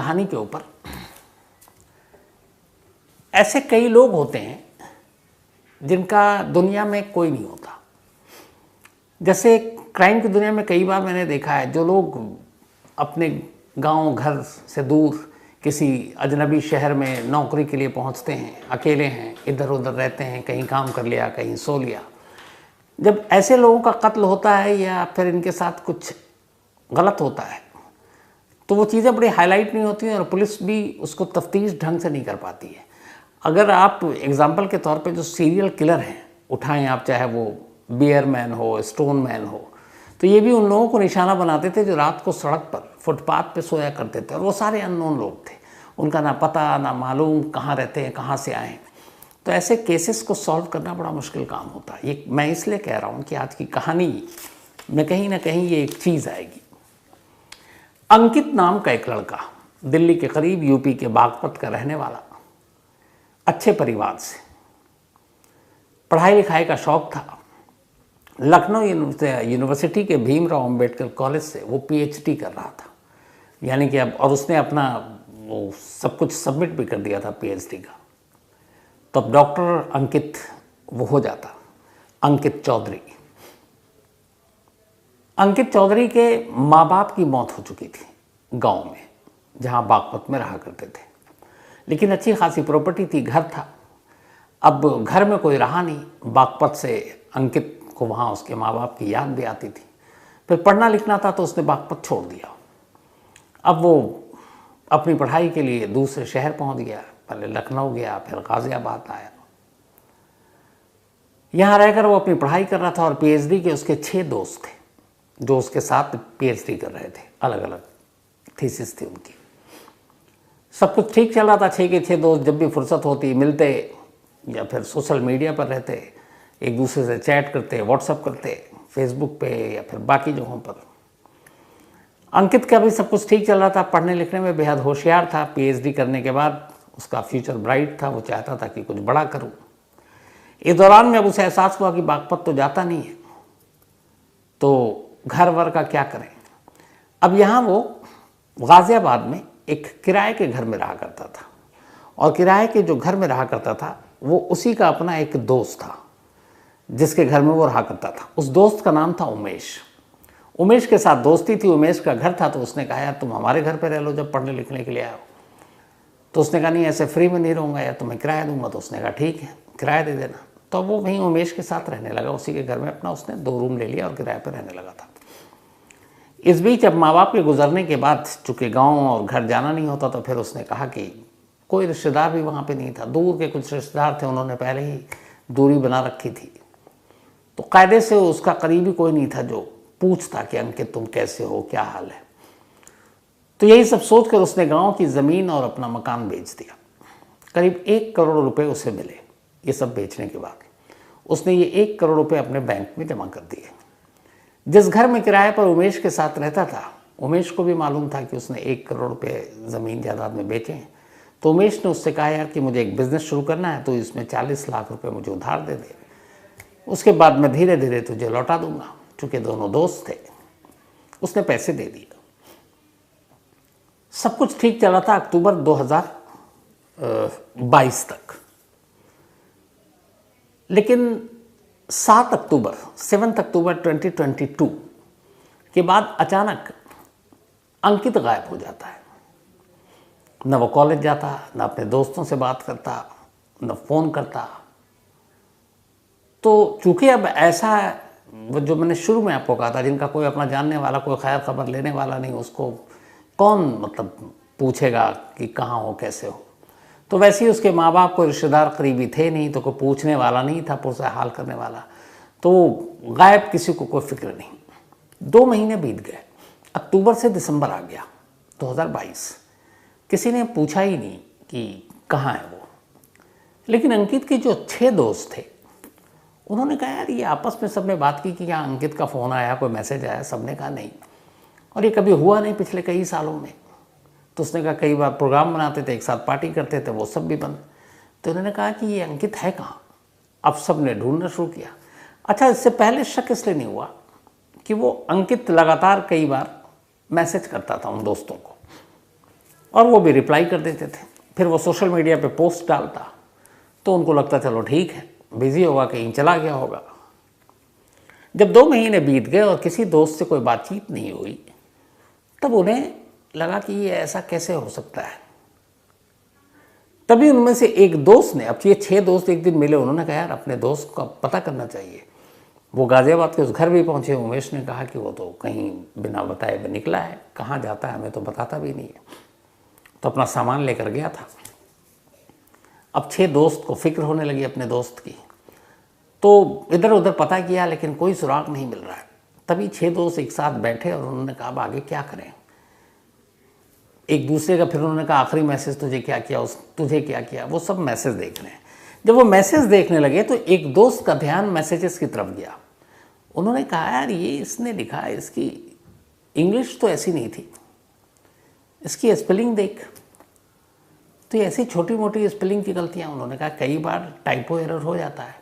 कहानी के ऊपर ऐसे कई लोग होते हैं जिनका दुनिया में कोई नहीं होता। जैसे क्राइम की दुनिया में कई बार मैंने देखा है, जो लोग अपने गांव घर से दूर किसी अजनबी शहर में नौकरी के लिए पहुंचते हैं, अकेले हैं, इधर उधर रहते हैं, कहीं काम कर लिया, कहीं सो लिया। जब ऐसे लोगों का कत्ल होता है या फिर इनके साथ कुछ गलत होता है तो वो चीज़ें बड़ी हाईलाइट नहीं होती हैं और पुलिस भी उसको तफ्तीश ढंग से नहीं कर पाती है। अगर आप एग्जाम्पल के तौर पे जो सीरियल किलर हैं उठाएं आप, चाहे वो बियर मैन हो, स्टोन मैन हो, तो ये भी उन लोगों को निशाना बनाते थे जो रात को सड़क पर फुटपाथ पे सोया करते थे और वो सारे अननोन लोग थे, उनका ना पता ना मालूम कहाँ रहते हैं, कहाँ से आए। तो ऐसे केसेस को सॉल्व करना बड़ा मुश्किल काम होता है। ये मैं इसलिए कह रहा हूँ कि आज की कहानी में कहीं ना कहीं ये एक चीज़ आएगी। अंकित नाम का एक लड़का, दिल्ली के करीब यूपी के बागपत का रहने वाला, अच्छे परिवार से, पढ़ाई लिखाई का शौक था। लखनऊ यूनिवर्सिटी के भीमराव अंबेडकर कॉलेज से वो पीएचडी कर रहा था, यानी कि अब, और उसने अपना वो सब कुछ सबमिट भी कर दिया था पीएचडी का। तो अब डॉक्टर अंकित वो हो जाता, अंकित चौधरी। अंकित चौधरी के माँ बाप की मौत हो चुकी थी गांव में, जहां बागपत में रहा करते थे, लेकिन अच्छी खासी प्रॉपर्टी थी, घर था। अब घर में कोई रहा नहीं, बागपत से अंकित को वहाँ उसके माँ बाप की याद भी आती थी। फिर पढ़ना लिखना था तो उसने बागपत छोड़ दिया। अब वो अपनी पढ़ाई के लिए दूसरे शहर पहुँच गया, पहले लखनऊ गया, फिर गाज़ियाबाद आया। यहाँ रहकर वो अपनी पढ़ाई कर रहा था और पीएचडी के उसके 6 दोस्त थे जो उसके साथ पीएचडी कर रहे थे, अलग अलग थीसिस थी उनकी। सब कुछ ठीक चल रहा था। 6 के 6 दोस्त जब भी फुर्सत होती मिलते या फिर सोशल मीडिया पर रहते, एक दूसरे से चैट करते, व्हाट्सएप करते, फेसबुक पे या फिर बाकी जगहों पर। अंकित का भी सब कुछ ठीक चल रहा था, पढ़ने लिखने में बेहद होशियार था। पीएचडी करने के बाद उसका फ्यूचर ब्राइट था, वो चाहता था कि कुछ बड़ा करूँ। इस दौरान में अब उसे एहसास हुआ कि बागपत तो जाता नहीं है, तो घर वर का क्या करें। अब यहाँ वो गाज़ियाबाद में एक किराए के घर में रहा करता था, और किराए के जो घर में रहा करता था वो उसी का अपना एक दोस्त था जिसके घर में वो रहा करता था। उस दोस्त का नाम था उमेश। उमेश के साथ दोस्ती थी, उमेश का घर था, तो उसने कहा यार तुम हमारे घर पे रह लो जब पढ़ने लिखने के लिए आए हो। तो उसने कहा नहीं, ऐसे फ्री में नहीं रहूँगा या तुम्हें किराया दूंगा। तो उसने कहा ठीक है, किराया दे देना। तो वो वहीं उमेश के साथ रहने लगा, उसी के घर में अपना उसने 2 रूम ले लिया और किराए पर रहने लगा था। इस बीच अब माँ बाप के गुजरने के बाद चूँकि गांव और घर जाना नहीं होता, तो फिर उसने कहा कि कोई रिश्तेदार भी वहाँ पे नहीं था, दूर के कुछ रिश्तेदार थे, उन्होंने पहले ही दूरी बना रखी थी, तो कायदे से उसका करीबी कोई नहीं था जो पूछता कि अंकित तुम कैसे हो, क्या हाल है। तो यही सब सोचकर उसने गाँव की ज़मीन और अपना मकान बेच दिया। करीब 1 करोड़ रुपये उसे मिले। ये सब बेचने के बाद उसने ये 1 करोड़ रुपये अपने बैंक में जमा कर दिए। जिस घर में किराए पर उमेश के साथ रहता था, उमेश को भी मालूम था कि उसने 1 करोड़ रुपये ज़मीन जायदाद में बेचे हैं। तो उमेश ने उससे कहा यार कि मुझे एक बिज़नेस शुरू करना है, तो इसमें 40 लाख रुपए मुझे उधार दे दे, उसके बाद मैं धीरे धीरे तुझे लौटा दूंगा। चूँकि दोनों दोस्त थे, उसने पैसे दे दिए। सब कुछ ठीक चला था अक्टूबर 2022 तक, लेकिन 7 अक्टूबर 2022 के बाद अचानक अंकित गायब हो जाता है। न वो कॉलेज जाता, न अपने दोस्तों से बात करता, न फ़ोन करता। तो चूँकि अब ऐसा वो जो मैंने शुरू में आपको कहा था, जिनका कोई अपना जानने वाला, कोई खैर खबर लेने वाला नहीं, उसको कौन मतलब पूछेगा कि कहाँ हो, कैसे हो। तो वैसे ही उसके माँ बाप कोई रिश्तेदार करीबी थे नहीं, तो कोई पूछने वाला नहीं था, पुरसा हाल करने वाला। तो गायब, किसी को कोई फिक्र नहीं। 2 महीने बीत गए, अक्टूबर से दिसंबर आ गया 2022। किसी ने पूछा ही नहीं कि कहाँ है वो। लेकिन अंकित के जो 6 दोस्त थे, उन्होंने कहा यार ये आपस में सबने बात की कि क्या अंकित का फ़ोन आया, कोई मैसेज आया। सबने कहा नहीं, और ये कभी हुआ नहीं पिछले कई सालों में। तो उसने कहा कई बार प्रोग्राम बनाते थे, एक साथ पार्टी करते थे, वो सब भी बंद। तो उन्होंने कहा कि ये अंकित है कहाँ। अब सब ने ढूंढना शुरू किया। अच्छा, इससे पहले शक इसलिए नहीं हुआ कि वो अंकित लगातार कई बार मैसेज करता था उन दोस्तों को, और वो भी रिप्लाई कर देते थे। फिर वो सोशल मीडिया पे पोस्ट डालता तो उनको लगता चलो ठीक है, बिजी होगा, कहीं चला गया होगा। जब 2 महीने बीत गए और किसी दोस्त से कोई बातचीत नहीं हुई, तब उन्हें लगा कि ये ऐसा कैसे हो सकता है। तभी उनमें से एक दोस्त ने, अब ये 6 दोस्त एक दिन मिले, उन्होंने कहा यार अपने दोस्त का पता करना चाहिए। वो गाजियाबाद के उस घर भी पहुंचे। उमेश ने कहा कि वो तो कहीं बिना बताए हुए निकला है, कहाँ जाता है हमें तो बताता भी नहीं है। तो अपना सामान लेकर गया था। अब 6 दोस्त को फिक्र होने लगी अपने दोस्त की, तो इधर उधर पता किया लेकिन कोई सुराग नहीं मिल रहा है। तभी 6 दोस्त एक साथ बैठे और उन्होंने कहा अब आगे क्या करें। एक दूसरे का फिर उन्होंने कहा आखिरी मैसेज तुझे क्या किया, तुझे क्या किया, वो सब मैसेज देख रहे हैं। जब वो मैसेज देखने लगे तो एक दोस्त का ध्यान मैसेजेस की तरफ गया। उन्होंने कहा यार ये इसने लिखा है, इसकी इंग्लिश तो ऐसी नहीं थी, इसकी स्पेलिंग देख। तो ये ऐसी छोटी मोटी स्पेलिंग की गलतियाँ, उन्होंने कहा कई बार टाइपो एरर हो जाता है।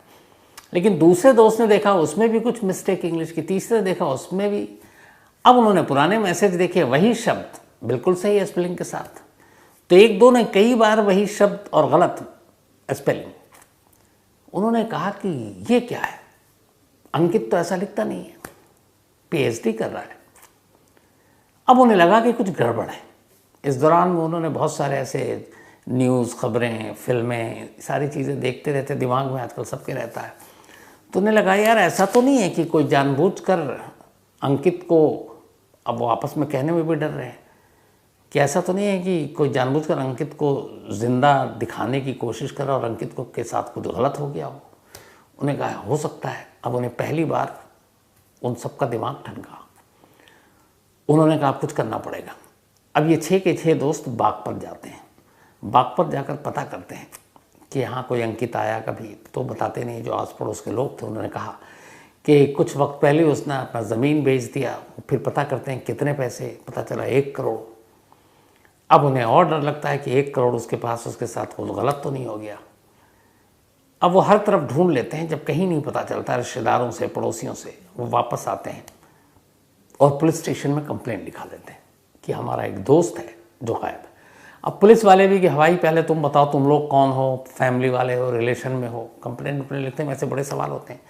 लेकिन दूसरे दोस्त ने देखा उसमें भी कुछ मिस्टेक इंग्लिश की, तीसरे देखा उसमें भी। अब उन्होंने पुराने मैसेज देखे, वही शब्द बिल्कुल सही स्पेलिंग के साथ। तो एक दो ने कई बार वही शब्द और गलत स्पेलिंग। उन्होंने कहा कि ये क्या है, अंकित तो ऐसा लिखता नहीं है, पीएचडी कर रहा है। अब उन्हें लगा कि कुछ गड़बड़ है। इस दौरान में उन्होंने बहुत सारे ऐसे न्यूज़, खबरें, फिल्में, सारी चीज़ें देखते रहते, दिमाग में आजकल सबके रहता है। तो उन्हें लगा यार ऐसा तो नहीं है कि कोई जानबूझकर अंकित को, अब वो आपस में कहने में भी डर रहे हैं कि ऐसा तो नहीं है कि कोई जानबूझकर अंकित को जिंदा दिखाने की कोशिश कर रहा और अंकित को के साथ कुछ गलत हो गया हो। उन्हें कहा हो सकता है। अब उन्हें पहली बार उन सबका दिमाग ठनका। उन्होंने कहा कुछ करना पड़ेगा। अब ये 6 के 6 दोस्त बाग पर जाते हैं। बाग पर जाकर पता करते हैं कि यहाँ कोई अंकित आया कभी, तो बताते नहीं। जो आस पड़ोस के लोग थे उन्होंने कहा कि कुछ वक्त पहले उसने अपना ज़मीन बेच दिया। फिर पता करते हैं कितने पैसे, पता चला 1 करोड़। अब उन्हें और डर लगता है कि 1 करोड़ उसके पास, उसके साथ कुछ गलत तो नहीं हो गया। अब वो हर तरफ ढूंढ लेते हैं। जब कहीं नहीं पता चलता, रिश्तेदारों से, पड़ोसियों से, वो वापस आते हैं और पुलिस स्टेशन में कंप्लेंट लिखा देते हैं कि हमारा एक दोस्त है जो गायब है। अब पुलिस वाले भी कि हवाई पहले तुम बताओ तुम लोग कौन हो, फैमिली वाले हो, रिलेशन में हो। कंप्लेंट लिखते हैं, ऐसे बड़े सवाल होते हैं।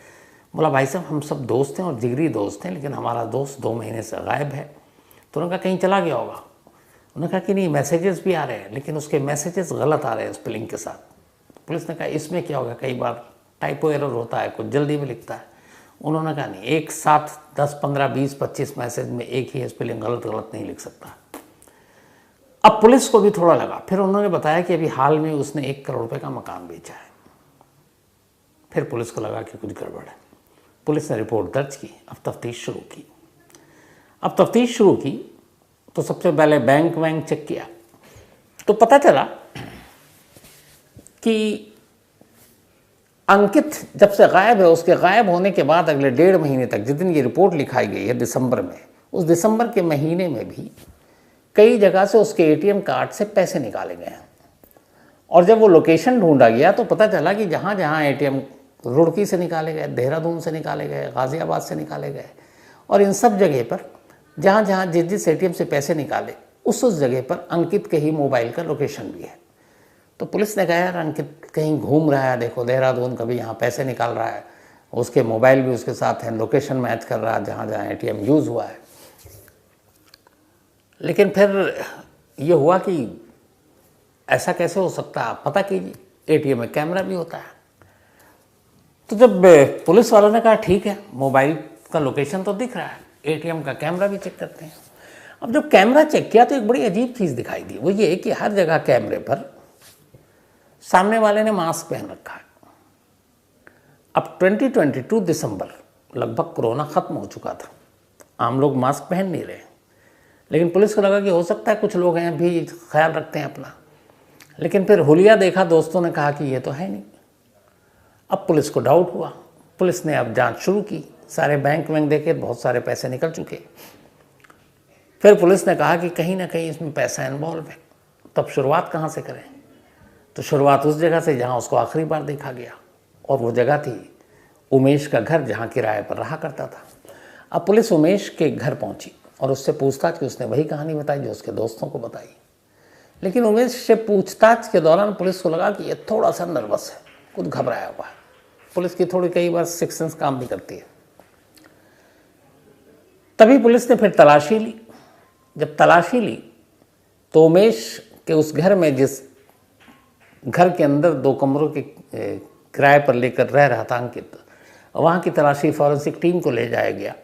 बोला भाई साहब हम सब दोस्त हैं और जिगरी दोस्त हैं, लेकिन हमारा दोस्त 2 महीने से गायब है। तो उन्होंने कहा कहीं चला गया होगा। उन्होंने कहा कि नहीं, मैसेजेस भी आ रहे हैं लेकिन उसके मैसेजेस गलत आ रहे हैं स्पेलिंग के साथ। पुलिस ने कहा इसमें क्या होगा, कई बार टाइपो एरर होता है, कुछ जल्दी में लिखता है। उन्होंने कहा नहीं, एक साथ 10, 15, 20, 25 मैसेज में एक ही स्पेलिंग गलत नहीं लिख सकता। अब पुलिस को भी थोड़ा लगा। फिर उन्होंने बताया कि अभी हाल में उसने 1 करोड़ रुपए का मकान बेचा है। फिर पुलिस को लगा कि कुछ गड़बड़ है। पुलिस ने रिपोर्ट दर्ज की। अब तफ्तीश शुरू की। तो सबसे पहले बैंक चेक किया तो पता चला कि अंकित जब से गायब है, उसके गायब होने के बाद अगले 1.5 महीने तक, जिस दिन ये रिपोर्ट लिखाई गई है दिसंबर में, उस दिसंबर के महीने में भी कई जगह से उसके एटीएम कार्ड से पैसे निकाले गए हैं। और जब वो लोकेशन ढूंढा गया तो पता चला कि जहाँ जहाँ एटीएम रुड़की से निकाले गए, देहरादून से निकाले गए, गाज़ियाबाद से निकाले गए, और इन सब जगह पर जहाँ जहाँ जिस एटीएम से पैसे निकाले उस जगह पर अंकित के ही मोबाइल का लोकेशन भी है। तो पुलिस ने कहा यार अंकित कहीं घूम रहा है, देखो देहरादून, कभी यहाँ पैसे निकाल रहा है, उसके मोबाइल भी उसके साथ है, लोकेशन मैच कर रहा है जहाँ जहाँ एटीएम यूज़ हुआ है। लेकिन फिर ये हुआ कि ऐसा कैसे हो सकता है, आप पता कीजिए, एटीएम में कैमरा भी होता है। तो जब पुलिस वालों ने कहा ठीक है, मोबाइल का लोकेशन तो दिख रहा है, एटीएम का कैमरा भी चेक करते हैं। अब जब कैमरा चेक किया तो एक बड़ी अजीब चीज़ दिखाई दी। वो ये कि हर जगह कैमरे पर सामने वाले ने मास्क पहन रखा है। अब 2022 दिसंबर, लगभग कोरोना ख़त्म हो चुका था, आम लोग मास्क पहन नहीं रहे। लेकिन पुलिस को लगा कि हो सकता है कुछ लोग हैं भी ख्याल रखते हैं अपना। लेकिन फिर हुलिया देखा, दोस्तों ने कहा कि ये तो है नहीं। अब पुलिस को डाउट हुआ। पुलिस ने अब जांच शुरू की। सारे बैंक देखे, बहुत सारे पैसे निकल चुके। फिर पुलिस ने कहा कि कहीं ना कहीं इसमें पैसा इन्वॉल्व है। तब शुरुआत कहाँ से करें? तो शुरुआत उस जगह से जहाँ उसको आखिरी बार देखा गया, और वो जगह थी उमेश का घर, जहाँ किराए पर रहा करता था। अब पुलिस उमेश के घर पहुँची और उससे पूछताछ की। उसने वही कहानी बताई जो उसके दोस्तों को बताई। लेकिन उमेश से पूछताछ के दौरान पुलिस को लगा कि ये थोड़ा सा नर्वस है, कुछ घबराया हुआ है। पुलिस की थोड़ी कई बार सिक्स सेंस काम भी करती है। तभी पुलिस ने फिर तलाशी ली। जब तलाशी ली तो उमेश के उस घर में, जिस घर के अंदर 2 कमरों के किराए पर लेकर रह रहा था अंकित, वहाँ की तलाशी फॉरेंसिक टीम को ले जाया गया।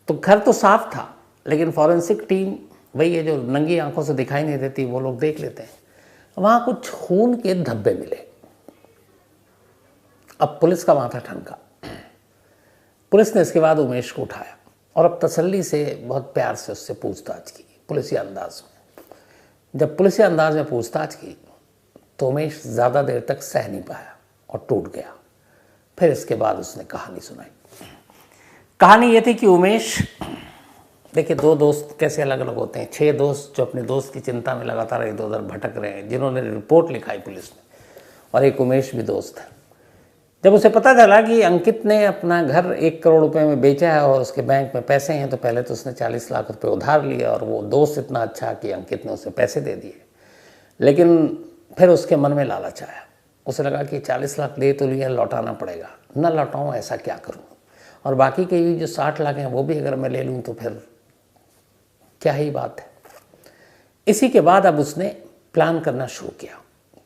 तो घर तो साफ था, लेकिन फॉरेंसिक टीम वही है जो नंगी आंखों से दिखाई नहीं देती, वो लोग देख लेते हैं। वहाँ कुछ खून के धब्बे मिले। अब पुलिस का माथा ठनका। पुलिस ने इसके बाद उमेश को उठाया और अब तसल्ली से, बहुत प्यार से उससे पूछताछ की, पुलिसी अंदाज में। जब पुलिसी अंदाज में पूछताछ की तो उमेश ज़्यादा देर तक सह नहीं पाया और टूट गया। फिर इसके बाद उसने कहानी सुनाई। कहानी ये थी कि उमेश, देखिए 2 दोस्त कैसे अलग अलग होते हैं। 6 दोस्त जो अपने दोस्त की चिंता में लगातार इधर उधर भटक रहे हैं, जिन्होंने रिपोर्ट लिखाई पुलिस में, और एक उमेश भी दोस्त है। जब उसे पता चला कि अंकित ने अपना घर 1 करोड़ रुपए में बेचा है और उसके बैंक में पैसे हैं, तो पहले तो उसने 40 लाख रुपए उधार लिए, और वो दोस्त इतना अच्छा कि अंकित ने उसे पैसे दे दिए। लेकिन फिर उसके मन में लालच आया। उसे लगा कि 40 लाख दे तो लिया, लौटाना पड़ेगा, न लौटाऊँ ऐसा क्या करूँ, और बाकी के जो 60 लाख हैं वो भी अगर मैं ले लूँ तो फिर क्या ही बात है। इसी के बाद अब उसने प्लान करना शुरू किया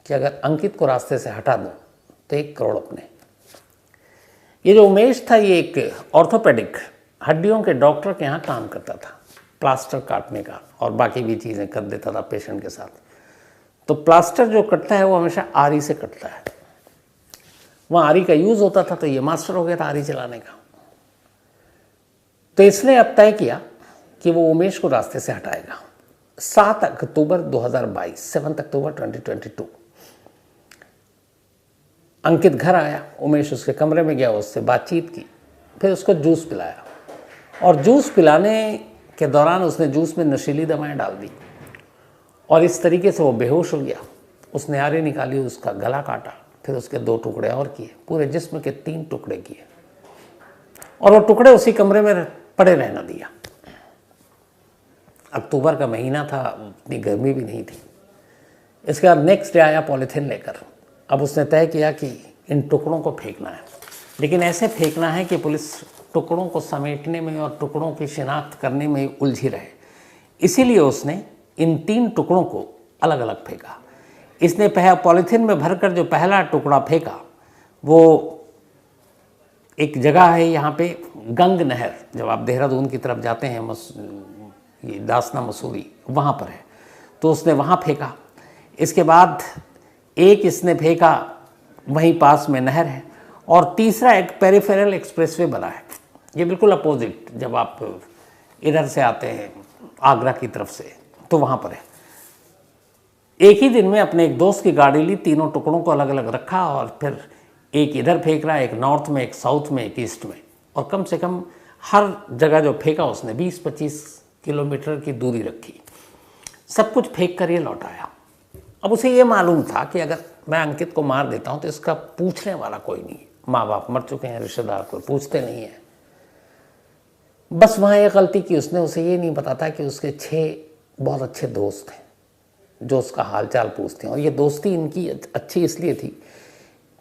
कि अगर अंकित को रास्ते से हटा दूँ तो 1 करोड़ अपने। ये जो उमेश था, ये एक ऑर्थोपेडिक, हड्डियों के डॉक्टर के यहाँ काम करता था, प्लास्टर काटने का और बाकी भी चीज़ें कर देता था पेशेंट के साथ। तो प्लास्टर जो कटता है वो हमेशा आरी से कटता है। वहाँ आरी का यूज़ होता था, तो ये मास्टर हो गया था आरी चलाने का। तो इसने अब तय किया कि वो उमेश को रास्ते से हटाएगा। 7 अक्टूबर 2022, 7 अक्टूबर 2022 अंकित घर आया। उमेश उसके कमरे में गया, उससे बातचीत की, फिर उसको जूस पिलाया, और जूस पिलाने के दौरान उसने जूस में नशीली दवाएं डाल दी, और इस तरीके से वो बेहोश हो गया। उसने आरी निकाली, उसका गला काटा, फिर उसके 2 टुकड़े और किए, पूरे जिस्म के 3 टुकड़े किए, और वो टुकड़े उसी कमरे में पड़े रहना दिया। अक्टूबर का महीना था, इतनी गर्मी भी नहीं थी। इसके बाद नेक्स्ट डे आया पॉलीथीन लेकर। अब उसने तय किया कि इन टुकड़ों को फेंकना है, लेकिन ऐसे फेंकना है कि पुलिस टुकड़ों को समेटने में और टुकड़ों की शिनाख्त करने में उलझी रहे। इसीलिए उसने इन 3 टुकड़ों को अलग अलग फेंका। इसने पॉलीथीन में भरकर जो पहला टुकड़ा फेंका, वो एक जगह है यहाँ पे, गंग नहर, जब आप देहरादून की तरफ जाते हैं, ये दासना मसूरी, वहाँ पर है, तो उसने वहाँ फेंका। इसके बाद एक इसने फेंका, वहीं पास में नहर है, और तीसरा एक पेरिफेरल एक्सप्रेसवे बना है, ये बिल्कुल अपोजिट, जब आप इधर से आते हैं आगरा की तरफ से, तो वहाँ पर है। एक ही दिन में अपने एक दोस्त की गाड़ी ली, तीनों टुकड़ों को अलग अलग रखा, और फिर एक इधर फेंक रहा है, एक नॉर्थ में, एक साउथ में, एक ईस्ट में, और कम से कम हर जगह जो फेंका उसने 20-25 किलोमीटर की दूरी रखी। सब कुछ फेंक कर ये लौट आया। अब उसे ये मालूम था कि अगर मैं अंकित को मार देता हूँ तो इसका पूछने वाला कोई नहीं है, माँ बाप मर चुके हैं, रिश्तेदार कोई पूछते नहीं है। बस वहाँ एक गलती की उसने, उसे ये नहीं पता था कि उसके 6 बहुत अच्छे दोस्त हैं जो उसका हालचाल पूछते हैं, और ये दोस्ती इनकी अच्छी इसलिए थी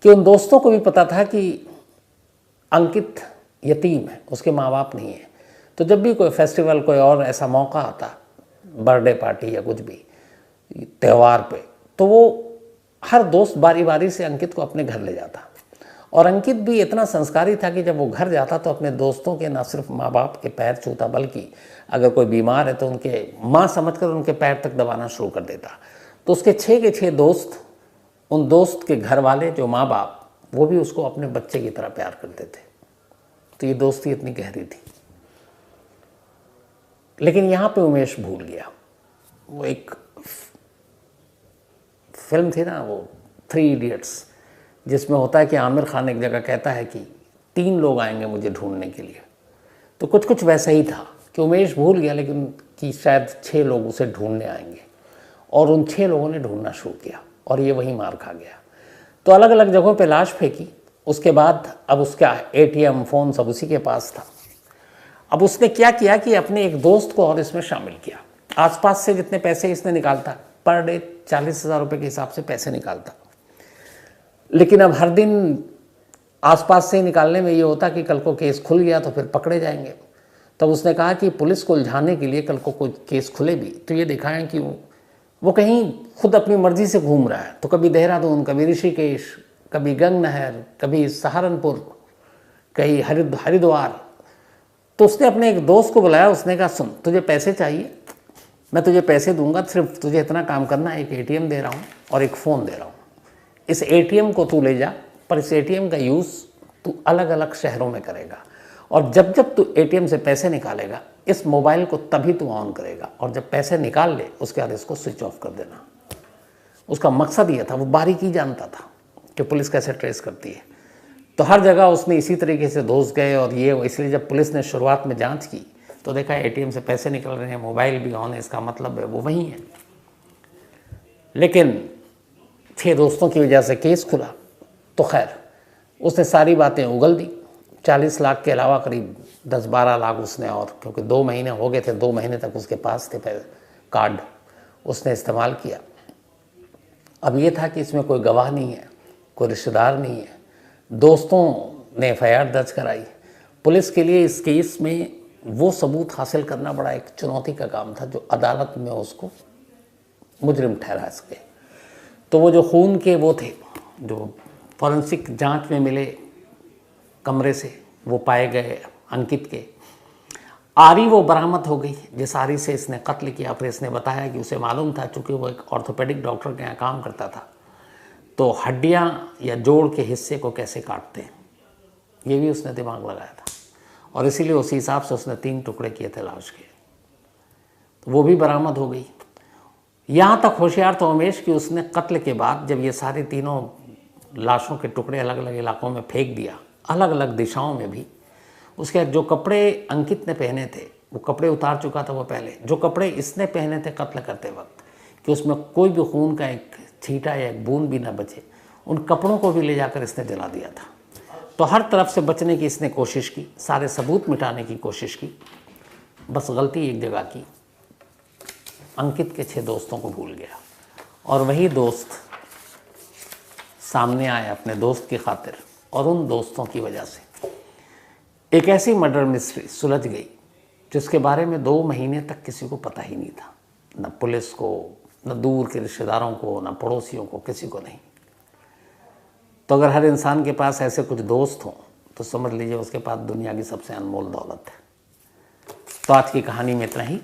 कि उन दोस्तों को भी पता था कि अंकित यतीम है, उसके माँ बाप नहीं है। तो जब भी कोई फेस्टिवल, कोई और ऐसा मौका आता, बर्थडे पार्टी या कुछ भी त्यौहार पे, तो वो हर दोस्त बारी बारी से अंकित को अपने घर ले जाता। और अंकित भी इतना संस्कारी था कि जब वो घर जाता तो अपने दोस्तों के, ना सिर्फ माँ बाप के पैर छूता, बल्कि अगर कोई बीमार है तो उनके माँ समझकर उनके पैर तक दबाना शुरू कर देता। तो उसके 6 के 6 दोस्त, उन दोस्त के घर वाले जो माँ बाप, वो भी उसको अपने बच्चे की तरह प्यार करते थे। तो ये दोस्ती इतनी गहरी थी। लेकिन यहाँ पे उमेश भूल गया। वो एक फिल्म थी ना, वो 3 इडियट्स, जिसमें होता है कि आमिर खान एक जगह कहता है कि 3 लोग आएंगे मुझे ढूंढने के लिए। तो कुछ कुछ वैसा ही था कि उमेश भूल गया, लेकिन कि शायद 6 लोग उसे ढूंढने आएंगे, और उन 6 लोगों ने ढूंढना शुरू किया, और ये वहीं मार खा गया। तो अलग अलग जगहों पे लाश फेंकी। उसके बाद अब उसका ATM, फ़ोन सब उसी के पास था। अब उसने क्या किया कि अपने एक दोस्त को और इसमें शामिल किया। आसपास से जितने पैसे इसने निकालता, पर डे 40,000 रुपये के हिसाब से पैसे निकालता। लेकिन अब हर दिन आसपास से निकालने में ये होता कि कल को केस खुल गया तो फिर पकड़े जाएंगे। तब उसने कहा कि पुलिस को उलझाने के लिए कल को कोई केस खुले भी तो ये दिखाएं कि वो कहीं खुद अपनी मर्जी से घूम रहा है। तो कभी देहरादून, कभी ऋषिकेश, कभी गंग नहर, कभी सहारनपुर, कहीं हरिद्वार। तो उसने अपने एक दोस्त को बुलाया, उसने कहा सुन तुझे पैसे चाहिए, मैं तुझे पैसे दूंगा, सिर्फ तुझे इतना काम करना है, एक एटीएम दे रहा हूँ और एक फ़ोन दे रहा हूँ, इस एटीएम को तू ले जा, पर इस एटीएम का यूज़ तू अलग अलग शहरों में करेगा और जब जब तू एटीएम से पैसे निकालेगा इस मोबाइल को तभी तू ऑन करेगा और जब पैसे निकाल ले उसके बाद इसको स्विच ऑफ कर देना। उसका मकसद ये था, वो बारीकी जानता था कि पुलिस कैसे ट्रेस करती है। तो हर जगह उसने इसी तरीके से दोस्त गए और ये, इसलिए जब पुलिस ने शुरुआत में जांच की तो देखा एटीएम से पैसे निकल रहे हैं, मोबाइल भी ऑन है, इसका मतलब है वो वही है। लेकिन 6 दोस्तों की वजह से केस खुला तो खैर उसने सारी बातें उगल दी। 40 लाख के अलावा करीब 10-12 लाख उसने, और क्योंकि 2 महीने हो गए थे, 2 महीने तक उसके पास थे कार्ड, उसने इस्तेमाल किया। अब ये था कि इसमें कोई गवाह नहीं है, कोई रिश्तेदार नहीं है, दोस्तों ने एफआईआर दर्ज कराई। पुलिस के लिए इस केस में वो सबूत हासिल करना बड़ा एक चुनौती का काम था जो अदालत में उसको मुजरिम ठहरा सके। तो वो जो खून के वो थे जो फॉरेंसिक जांच में मिले कमरे से, वो पाए गए अंकित के। आरी वो बरामद हो गई जिस आरी से इसने कत्ल किया। फिर इसने बताया कि उसे मालूम था, चूँकि वो एक ऑर्थोपेडिक डॉक्टर के यहाँ काम करता था, तो हड्डियाँ या जोड़ के हिस्से को कैसे काटते हैं ये भी उसने दिमाग लगाया था और इसीलिए उसी हिसाब से उसने 3 टुकड़े किए थे लाश के। तो वो भी बरामद हो गई। यहाँ तक होशियार तो उमेश कि उसने कत्ल के बाद जब ये सारे तीनों लाशों के टुकड़े अलग अलग इलाकों में फेंक दिया, अलग अलग दिशाओं में भी, उसके जो कपड़े अंकित ने पहने थे वो कपड़े उतार चुका था वो पहले, जो कपड़े इसने पहने थे कत्ल करते वक्त कि उसमें कोई भी खून का एक छींटा या एक बूंद भी ना बचे, उन कपड़ों को भी ले जाकर इसने जला दिया था। तो हर तरफ से बचने की इसने कोशिश की, सारे सबूत मिटाने की कोशिश की, बस गलती एक जगह की, अंकित के 6 दोस्तों को भूल गया और वही दोस्त सामने आए अपने दोस्त की खातिर और उन दोस्तों की वजह से एक ऐसी मर्डर मिस्ट्री सुलझ गई जिसके बारे में 2 महीने तक किसी को पता ही नहीं था, न पुलिस को, न दूर के रिश्तेदारों को, न पड़ोसियों को, किसी को नहीं। तो अगर हर इंसान के पास ऐसे कुछ दोस्त हों तो समझ लीजिए उसके पास दुनिया की सबसे अनमोल दौलत है। तो आज की कहानी में इतना ही।